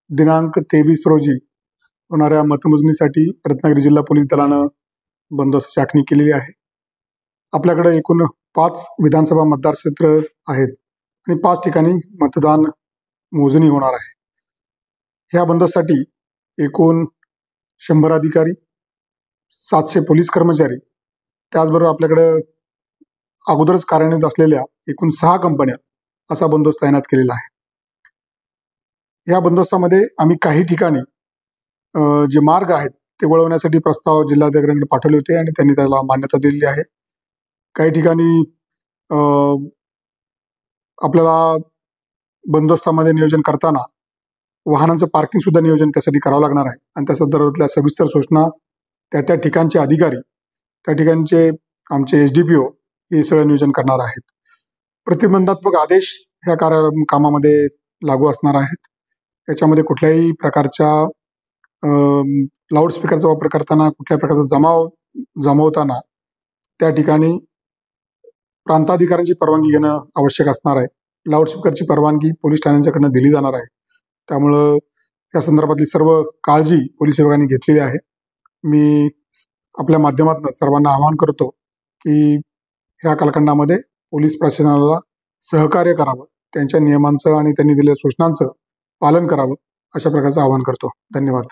दिनांक 23 रोजी होणाऱ्या मतमोजणीसाठी रत्नागिरी जिल्हा पोलीस दलानं बंदोबस्त आखणी केलेली आहे। आपल्याकडे एकूण 5 विधानसभा मतदारक्षेत्र आहेत आणि 5 ठिकाणी मतदान मोजणी होणार आहे। ह्या बंदोबस्तासाठी एकूण 100 अधिकारी, 700 पोलीस कर्मचारी, त्याचबरोबर आपल्याकडे अगोदरच कार्यान्वित असलेल्या एकूण 6 कंपन्या असा बंदोबस्त तैनात केलेला आहे। या बंदोबस्तामध्ये आम्ही काही ठिकाणी जे मार्ग आहेत ते वळवण्यासाठी प्रस्ताव जिल्हाधिकाऱ्यांकडे पाठवले होते आणि त्यांनी त्याला मान्यता दिलेली आहे। काही ठिकाणी आपल्याला बंदोबस्तामध्ये नियोजन करताना वाहनांचं पार्किंग सुद्धा नियोजन त्यासाठी करावं लागणार आहे आणि त्या संदर्भातल्या सविस्तर सूचना त्या ठिकाणचे अधिकारी, त्या ठिकाणचे आमचे SDPO हे सगळं नियोजन करणार आहेत। प्रतिबंधात्मक आदेश ह्या कामामध्ये लागू असणार आहेत। याच्यामध्ये कुठल्याही प्रकारच्या लाऊडस्पीकरचा वापर करताना, कुठल्याही प्रकारचा जमवताना त्या ठिकाणी प्रांताधिकाऱ्यांची परवानगी घेणं आवश्यक असणार आहे। लाऊडस्पीकरची परवानगी पोलीस ठाण्यांच्याकडनं दिली जाणार आहे। त्यामुळं या संदर्भातली सर्व काळजी पोलीस विभागाने घेतलेली आहे। मी आपल्या माध्यमातून सर्वांना आवाहन करतो की ह्या कालखंडामध्ये पोलीस प्रशासनाला सहकार्य करावं, त्यांच्या नियमांचं आणि त्यांनी दिलेल्या सूचनांचं पालन करावं, अशा प्रकारचं आवाहन करतो। धन्यवाद।